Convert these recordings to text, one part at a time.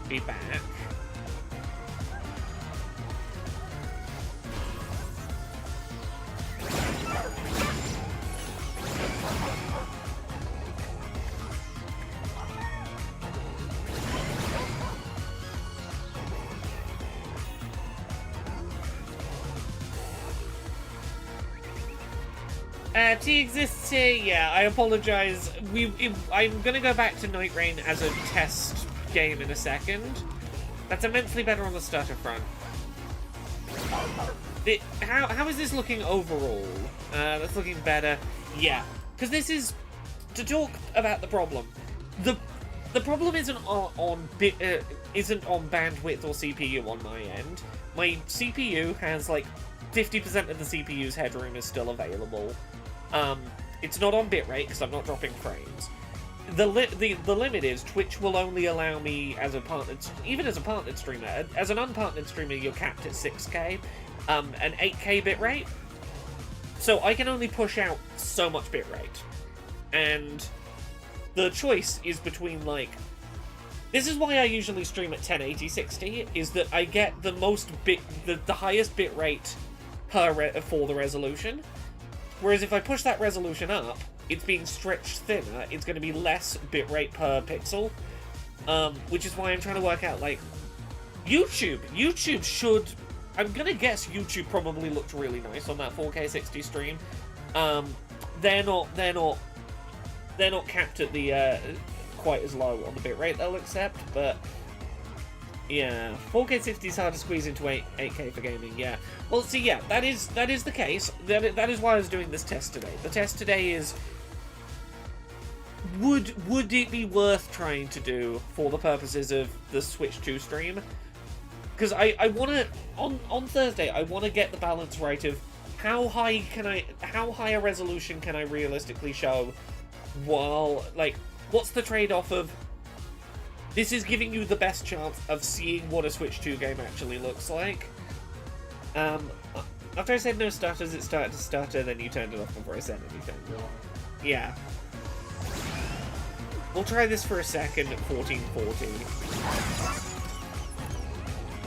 be back. T exists here. Yeah, I apologize. I'm gonna go back to Nightreign as a test game in a second. That's immensely better on the stutter front. How is this looking overall? That's looking better. Yeah, because this is to talk about the problem. The problem isn't isn't on bandwidth or CPU on my end. My CPU has like 50% of the CPU's headroom is still available. It's not on bitrate because I'm not dropping frames. The limit is Twitch will only allow me as a partnered, even as a partnered streamer. As an unpartnered streamer, you're capped at 6K, and 8K bitrate. So I can only push out so much bitrate, and the choice is between like. This is why I usually stream at 1080-60, is that I get the the highest bitrate for the resolution. Whereas if I push that resolution up, it's being stretched thinner, it's going to be less bitrate per pixel. Which is why I'm trying to work out, like, YouTube should... I'm going to guess YouTube probably looked really nice on that 4K 60 stream. They're not capped at the, quite as low on the bitrate they'll accept, but... Yeah, 4K 60 is hard to squeeze into 8K for gaming, yeah. Well, see, yeah, that is the case. That is why I was doing this test today. The test today is... Would it be worth trying to do for the purposes of the Switch 2 stream? Because I want to... On Thursday, I want to get the balance right of how high a resolution can I realistically show while, like, what's the trade-off of... This is giving you the best chance of seeing what a Switch 2 game actually looks like. After I said no stutters, it started to stutter, then you turned it off before I said anything. Yeah. We'll try this for a second at 1440.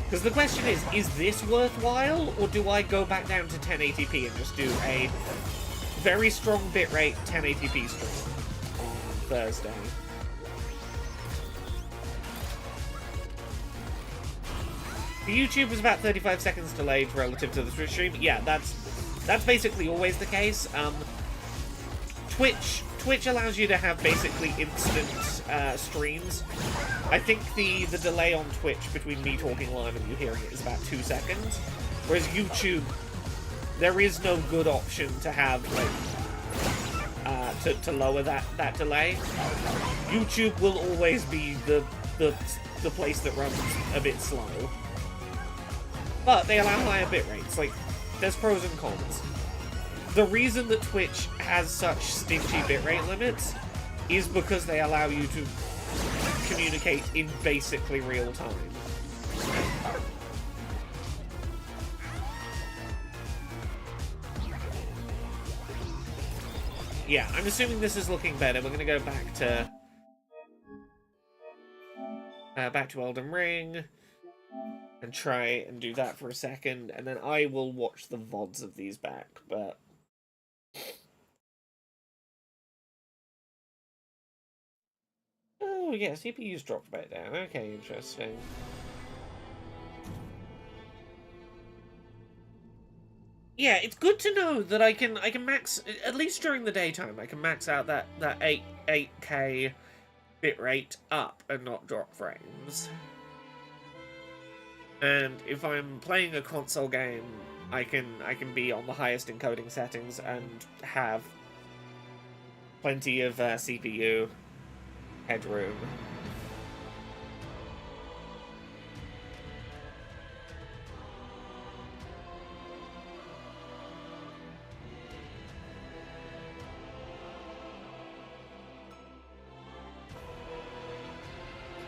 Because the question is this worthwhile, or do I go back down to 1080p and just do a very strong bitrate 1080p stream on Thursday? The YouTube was about 35 seconds delayed relative to the Twitch stream. Yeah, that's basically always the case. Twitch allows you to have basically instant streams. I think the delay on Twitch between me talking live and you hearing it is about 2 seconds. Whereas YouTube, there is no good option to have, like, to lower that delay. YouTube will always be the place that runs a bit slow. But they allow higher bit rates. Like, there's pros and cons. The reason that Twitch has such stingy bitrate limits is because they allow you to communicate in basically real time. Yeah, I'm assuming this is looking better. We're gonna go back to Elden Ring and try and do that for a second, and then I will watch the VODs of these back, but... Oh, yeah, CPU's dropped back down. Okay, interesting. Yeah, it's good to know that I can max, at least during the daytime, I can max out that 8K bitrate up and not drop frames. And if I'm playing a console game, I can be on the highest encoding settings and have plenty of CPU headroom.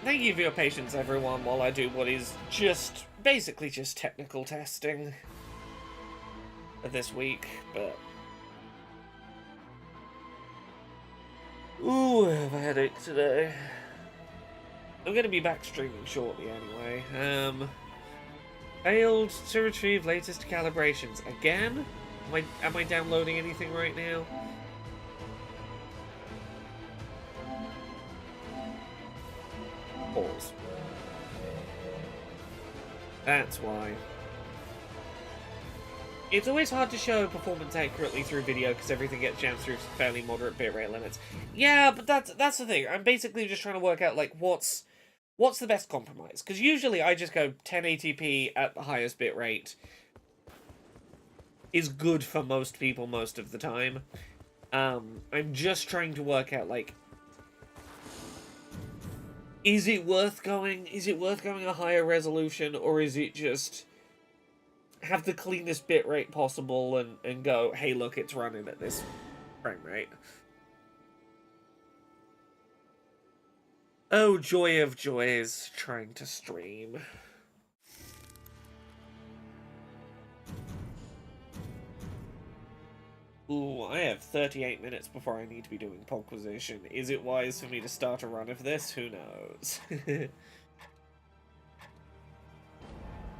Thank you for your patience, everyone, while I do what is basically just technical testing this week, but... Ooh, I have a headache today. I'm going to be back streaming shortly anyway. Failed to retrieve latest calibrations. Again? Am I downloading anything right now? Pause. That's why. It's always hard to show performance accurately through video because everything gets jammed through fairly moderate bitrate limits. Yeah, but that's the thing. I'm basically just trying to work out, like, what's the best compromise? Because usually I just go 1080p at the highest bitrate is good for most people most of the time. I'm just trying to work out, like, is it worth going a higher resolution, or is it just have the cleanest bitrate possible and go, hey, look, it's running at this frame rate. Oh, joy of joys, trying to stream. Ooh, I have 38 minutes before I need to be doing Pogquisition. Is it wise for me to start a run of this? Who knows?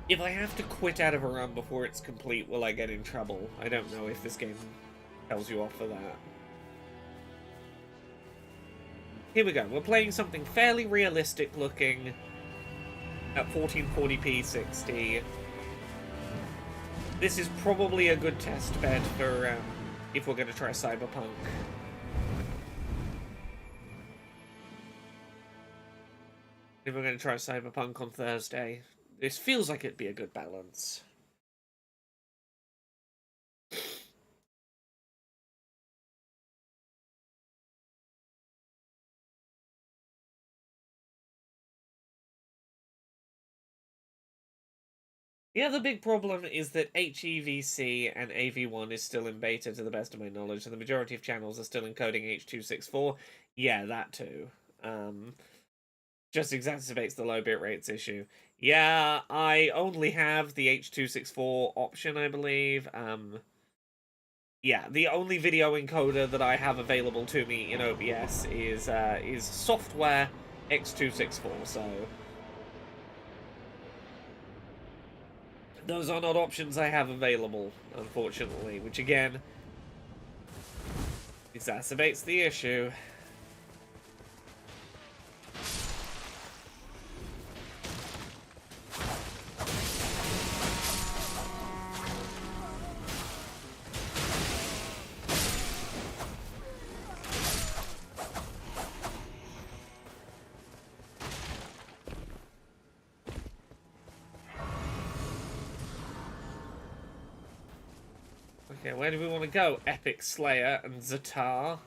If I have to quit out of a run before it's complete, will I get in trouble? I don't know if this game tells you off for that. Here we go. We're playing something fairly realistic looking at 1440p 60. This is probably a good test bed for if we're going to try Cyberpunk. If we're going to try Cyberpunk on Thursday. This feels like it'd be a good balance. The other big problem is that HEVC and AV1 is still in beta to the best of my knowledge, and the majority of channels are still encoding H.264. Yeah, that too. Just exacerbates the low bit rates issue. Yeah, I only have the H.264 option, I believe. Yeah, the only video encoder that I have available to me in OBS is software X264, so those are not options I have available, unfortunately, which again exacerbates the issue. Okay, where do we want to go? Epic Slayer and Zatar.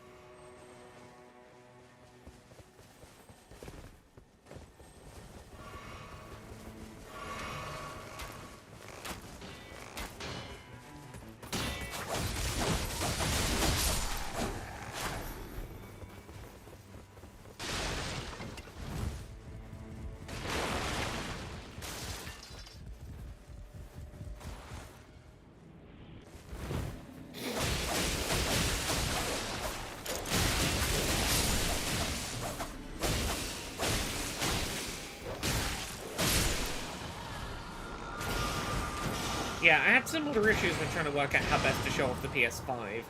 Yeah, I had similar issues when trying to work out how best to show off the PS5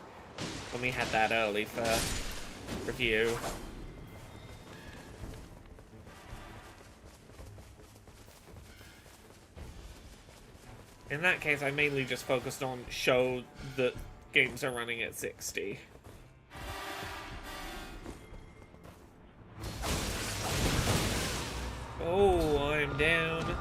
when we had that early for review. In that case, I mainly just focused on show that games are running at 60. Oh, I'm down.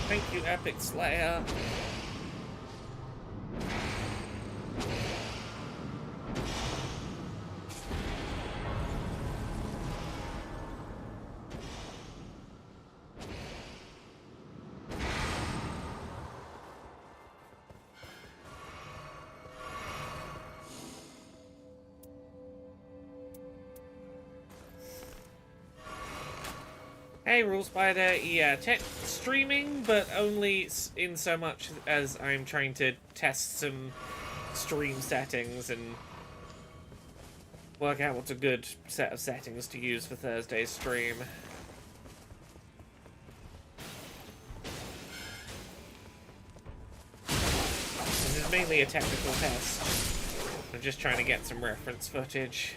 Thank you, Epic Slayer. Hey, Rule Spider. Yeah, check streaming, but only in so much as I'm trying to test some stream settings and work out what's a good set of settings to use for Thursday's stream. This is mainly a technical test. I'm just trying to get some reference footage.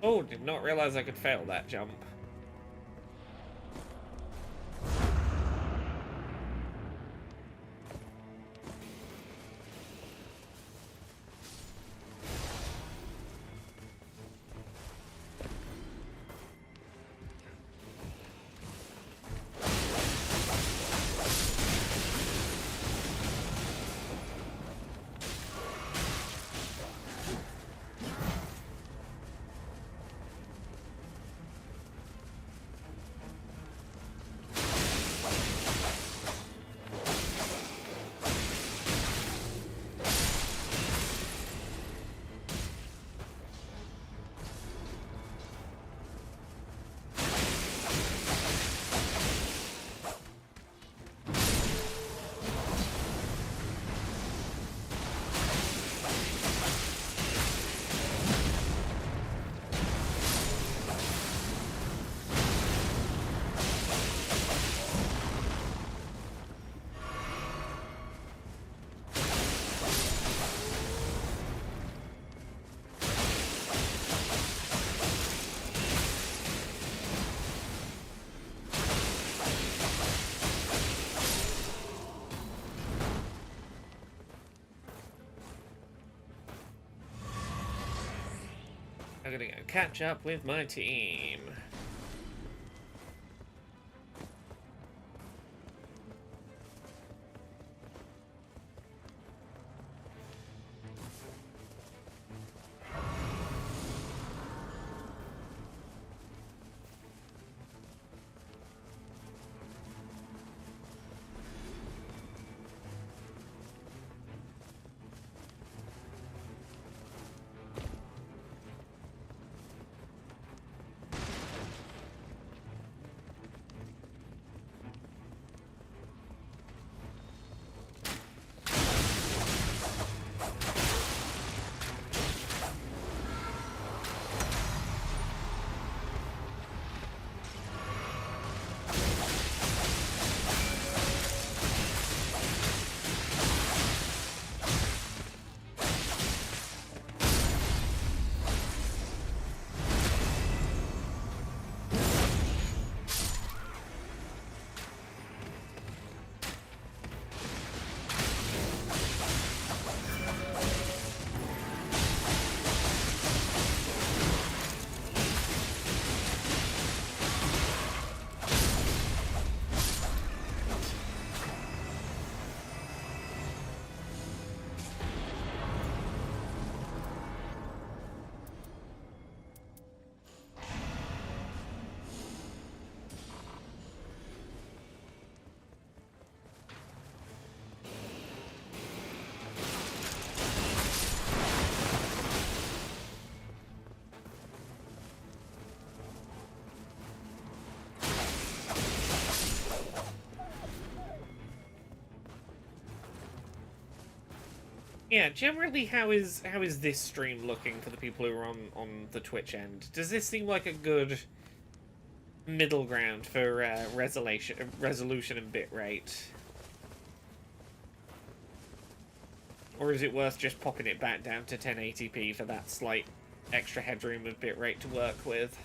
Oh, did not realize I could fail that jump. I'm gonna go catch up with my team. Yeah, generally, how is this stream looking for the people who are on the Twitch end? Does this seem like a good middle ground for resolution and bitrate? Or is it worth just popping it back down to 1080p for that slight extra headroom of bitrate to work with.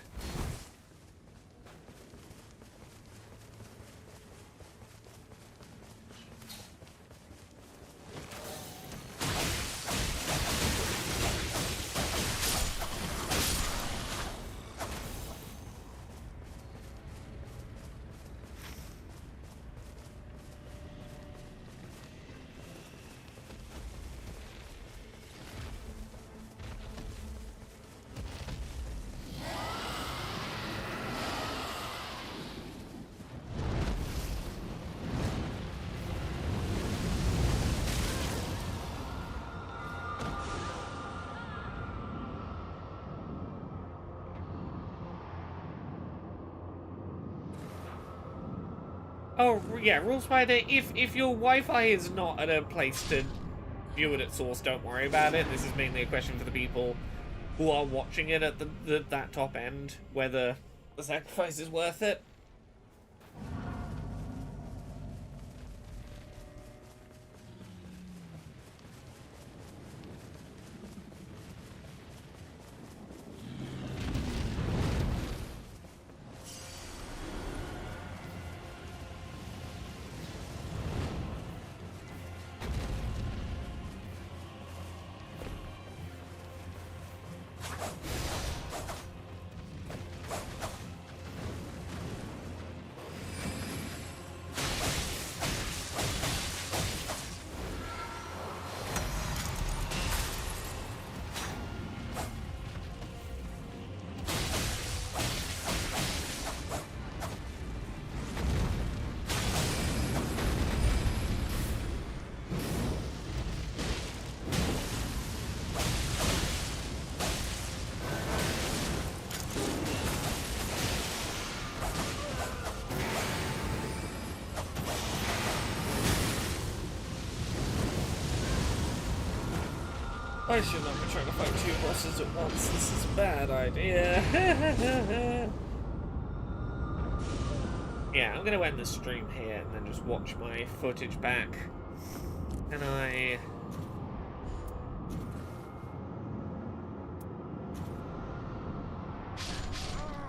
Oh, yeah, Rule Spider, if your Wi-Fi is not at a place to view it at source, don't worry about it. This is mainly a question for the people who are watching it at that top end, whether the sacrifice is worth it. I should not be trying to fight two bosses at once. This is a bad idea. Yeah, I'm going to end the stream here and then just watch my footage back. And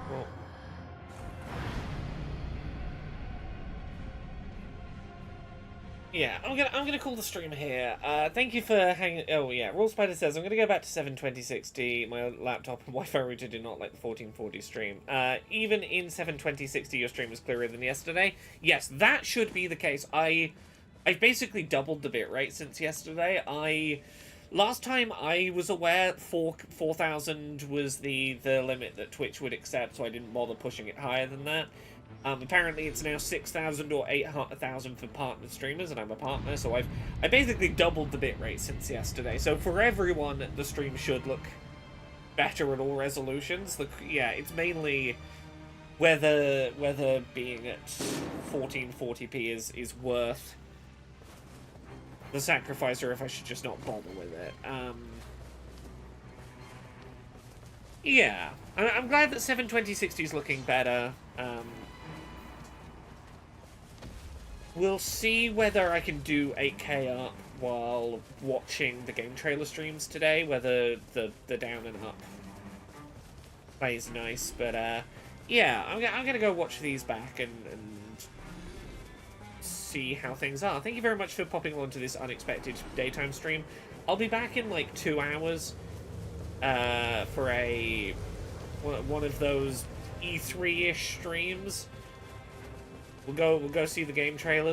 well, yeah, I'm gonna call the stream here. Thank you for hanging. Oh yeah, Rule Spider says I'm gonna go back to 72060. My laptop and Wi-Fi router did not like the 1440 stream. Even in 72060, your stream was clearer than yesterday. Yes, that should be the case. I've basically doubled the bitrate since yesterday. Last time I was aware 4,000 was the limit that Twitch would accept, so I didn't bother pushing it higher than that. Apparently it's now 6,000 or 8,000 for partner streamers, and I'm a partner, so I basically doubled the bitrate since yesterday. So for everyone, the stream should look better at all resolutions. Yeah, it's mainly whether being at 1440p is worth the sacrifice, or if I should just not bother with it. Yeah, I'm glad that 72060 is looking better. We'll see whether I can do 8K up while watching the game trailer streams today, whether the down and up plays nice, but yeah, I'm gonna go watch these back and see how things are. Thank you very much for popping onto this unexpected daytime stream. I'll be back in like 2 hours for one of those E3-ish streams. We'll go see the game trailers.